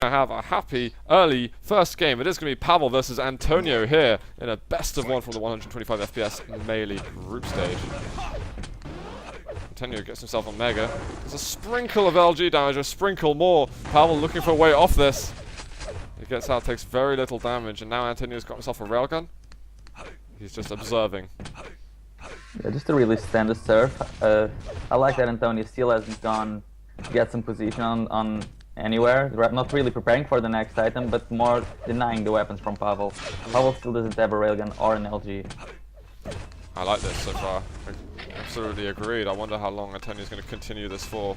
Have a happy early first game. It is going to be Pavel versus Antonio here in a best of one from the 125 FPS melee group stage. Antonio gets himself on Mega. There's a sprinkle of LG damage, a sprinkle more. Pavel looking for a way off this. He gets out, takes very little damage, and now Antonio's got himself a railgun. He's just observing. Yeah, just a really standard serve. I like that Antonio still hasn't gone to get some position on anywhere. Not really preparing for the next item, but more denying the weapons from Pavel. Pavel still doesn't have a railgun or an LG. I like this so far. Absolutely agreed. I wonder how long Antonio's going to continue this for.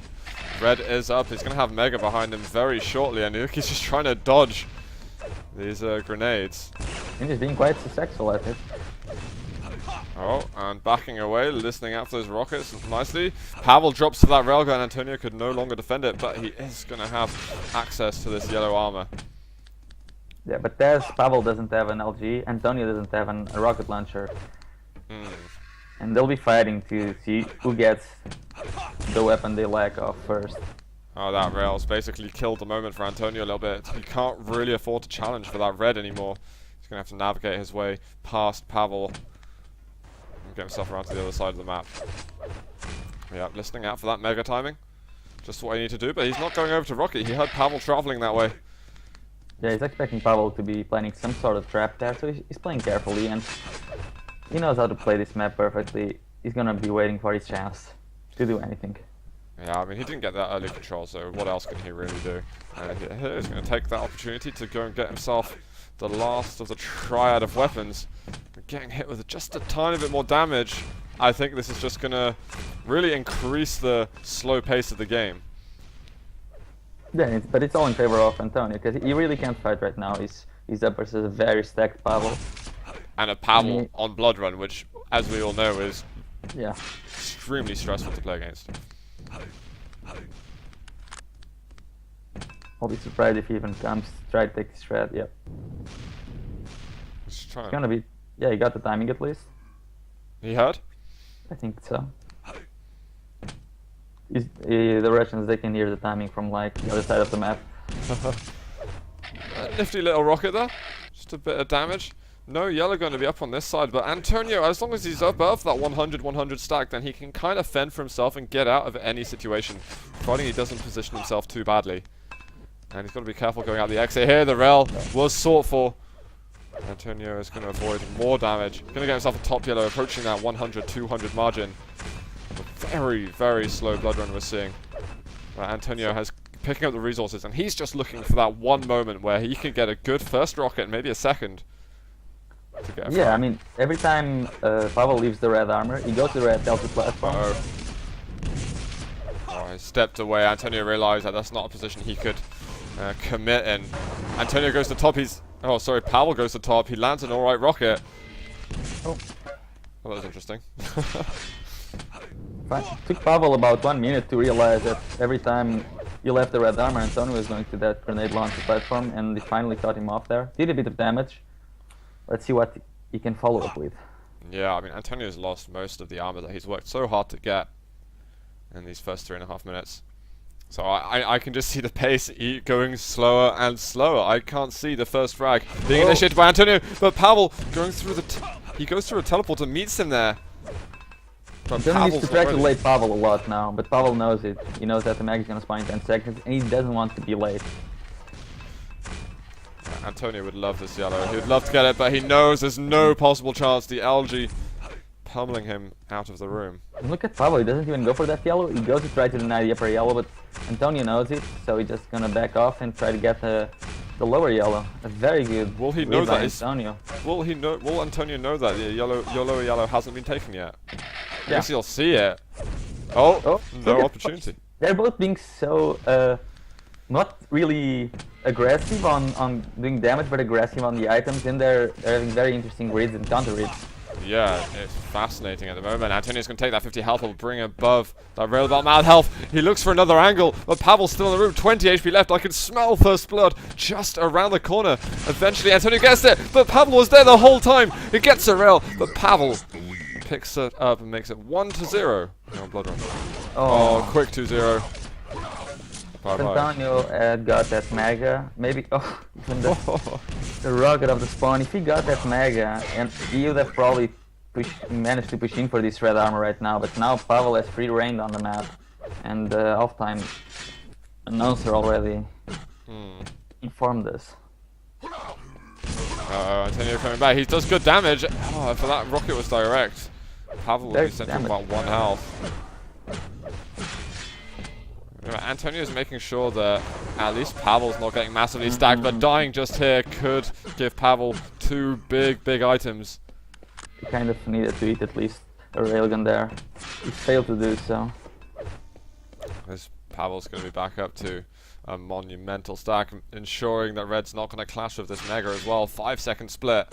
Red is up. He's going to have Mega behind him very shortly, and he's just trying to dodge these grenades. And he's being quite successful at it. Oh, and backing away, listening out for those rockets nicely. Pavel drops to that railgun. Antonio could no longer defend it, but he is going to have access to this yellow armor. Yeah, but Pavel doesn't have an LG, Antonio doesn't have a rocket launcher. And they'll be fighting to see who gets the weapon they lack of first. Oh, that rail's basically killed the moment for Antonio a little bit. He can't really afford to challenge for that red anymore. He's going to have to navigate his way past Pavel. Get himself around to the other side of the map. Yeah, listening out for that Mega timing. Just what I need to do, but he's not going over to Rocket. He heard Pavel traveling that way. Yeah, he's expecting Pavel to be planning some sort of trap there, so he's playing carefully, and he knows how to play this map perfectly. He's gonna be waiting for his chance to do anything. Yeah, I mean, he didn't get that early control, so what else can he really do? He's going to take that opportunity to go and get himself the last of the triad of weapons. Getting hit with just a tiny bit more damage. I think this is just going to really increase the slow pace of the game. Yeah, but it's all in favor of Antonio, because he really can't fight right now. He's up versus a very stacked Pavel. And a Pavel on Blood Run, which, as we all know, is extremely stressful to play against. I'll be surprised if he even comes to try to take this shred. Yep. It's gonna be. Yeah, he got the timing at least. He heard? I think so. The Russians, they can hear the timing from like the other side of the map. A nifty little rocket there. Just a bit of damage. No yellow going to be up on this side, but Antonio, as long as he's above that 100-100 stack, then he can kind of fend for himself and get out of any situation, providing he doesn't position himself too badly. And he's got to be careful going out the exit here. The rail was sought for. Antonio is going to avoid more damage. Going to get himself a top yellow, approaching that 100-200 margin. A very, very slow blood run we're seeing. Antonio has picking up the resources, and he's just looking for that one moment where he can get a good first rocket, maybe a second. Yeah, I mean, every time Pavel leaves the red armor, he goes to the red Delta platform. Oh, he stepped away. Antonio realized that that's not a position he could commit in. Antonio goes to top. Oh, sorry, Pavel goes to top. He lands an alright rocket. Oh. Well, that was interesting. It took Pavel about 1 minute to realize that every time he left the red armor, Antonio was going to that grenade launcher platform, and he finally caught him off there. Did a bit of damage. Let's see what he can follow up with. Yeah, I mean, Antonio's lost most of the armor that he's worked so hard to get in these first 3.5 minutes. So I can just see the pace going slower and slower. I can't see the first frag being initiated by Antonio, but Pavel going through he goes through a teleporter, meets him there. But Antonio needs to congratulate Pavel a lot now, but Pavel knows it. He knows that the mag is going to spawn in 10 seconds, and he doesn't want to be late. Antonio would love this yellow. He would love to get it, but he knows there's no possible chance. The LG pummeling him out of the room. And look at Pavel, he doesn't even go for that yellow. He goes to try to deny the upper yellow, but Antonio knows it, so he's just gonna back off and try to get the lower yellow. A very good. Will he know that? Antonio. Will Antonio know that the lower yellow hasn't been taken yet? Yeah. I guess he'll see it. Oh, no opportunity. They're both being so not really aggressive on doing damage, but aggressive on the items, and they're having very interesting reads and counter reads. Yeah, it's fascinating at the moment. Antonio's going to take that 50 health, will bring above that rail about mad health. He looks for another angle, but Pavel's still in the room. 20 HP left. I can smell first blood just around the corner. Eventually, Antonio gets it, but Pavel was there the whole time. He gets a rail, but Pavel picks it up and makes it 1-0 on Blood Run. Oh, quick 2-0. Bye-bye. Antonio had got that mega, maybe, oh, even the rocket of the spawn, if he got that mega, and he would have probably managed to push in for this red armor right now, but now Pavel has free reign on the map, and half-time announcer already informed us. Antonio coming back. He does good damage. Oh, for that rocket was direct. Pavel will be sent to about 1 health. Antonio's making sure that at least Pavel's not getting massively stacked, but dying just here could give Pavel 2 big items. He kind of needed to eat at least a railgun there. He failed to do so. This Pavel's going to be back up to a monumental stack, ensuring that Red's not going to clash with this Mega as well. 5-second split.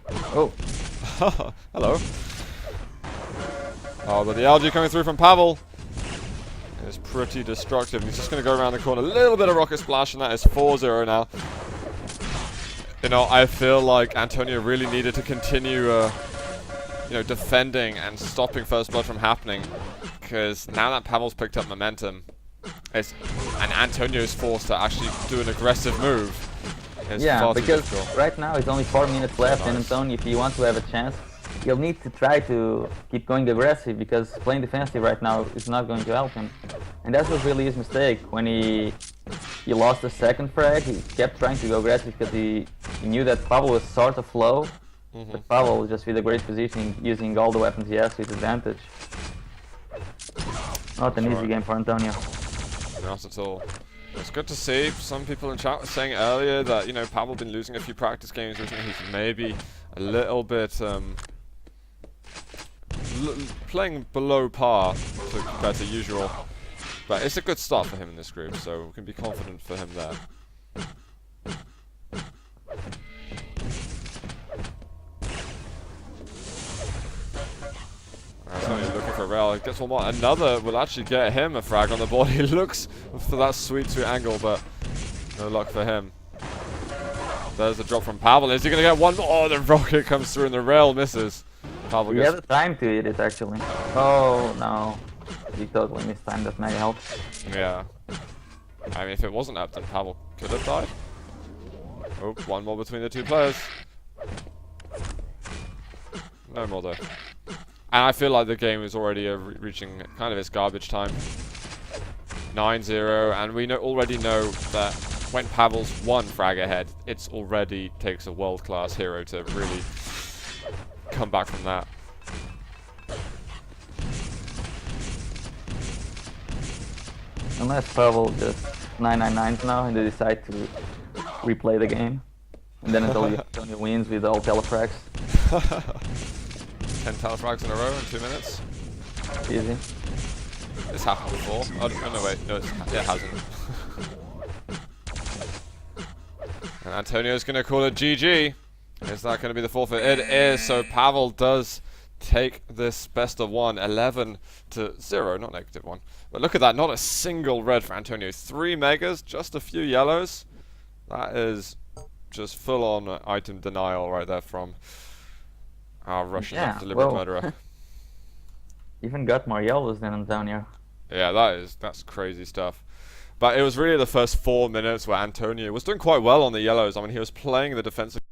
Oh. Hello. Oh, but the algae coming through from Pavel is pretty destructive. He's just going to go around the corner. A little bit of rocket splash, and that is 4-0 now. You know, I feel like Antonio really needed to continue, you know, defending and stopping first blood from happening, because now that Pavel's picked up momentum, and Antonio's forced to actually do an aggressive move. Yeah, because right now it's only 4 minutes left, and Antonio, if you want to have a chance, you'll need to try to keep going aggressive, because playing defensive right now is not going to help him. And that was really his mistake. When he lost the second frag, he kept trying to go aggressive because he knew that Pavel was sort of low, but Pavel just with a great positioning, using all the weapons he has to his advantage. Not an easy game for Antonio. Not at all. It's good to see. Some people in chat were saying earlier that, you know, Pavel been losing a few practice games recently. He's maybe a little bit playing below par compared to usual. But it's a good start for him in this group, so we can be confident for him there. Antonio looking for a rail. Gets one more. Another will actually get him a frag on the board. He looks for that sweet angle, but no luck for him. There's a drop from Pavel. Is he going to get one more? Oh, the rocket comes through and the rail misses. Pavel he had the time to hit it, actually. Oh, no. He totally missed time. That may help. Yeah. I mean, if it wasn't up, then Pavel could have died. Oh, one more between the two players. No more, though. And I feel like the game is already reaching kind of its garbage time. 9-0, and we already know that when Pavel's 1 frag ahead, it's already takes a world-class hero to really come back from that. Unless Pavel just 999s now and they decide to replay the game. And then Antonio wins with all telefrags. 10 telefrags in a row in 2 minutes. Easy. It's happened before. Oh no, wait. No, it hasn't. And Antonio's going to call it GG. Is that going to be the forfeit? It is. So Pavel does take this best of 1, 11-0, not -1. But look at that, not a single red for Antonio. 3 megas, just a few yellows. That is just full-on item denial right there from our Russian deliberate murderer. Even got more yellows than Antonio. Yeah, that's crazy stuff. But it was really the first 4 minutes where Antonio was doing quite well on the yellows. I mean, he was playing the defensive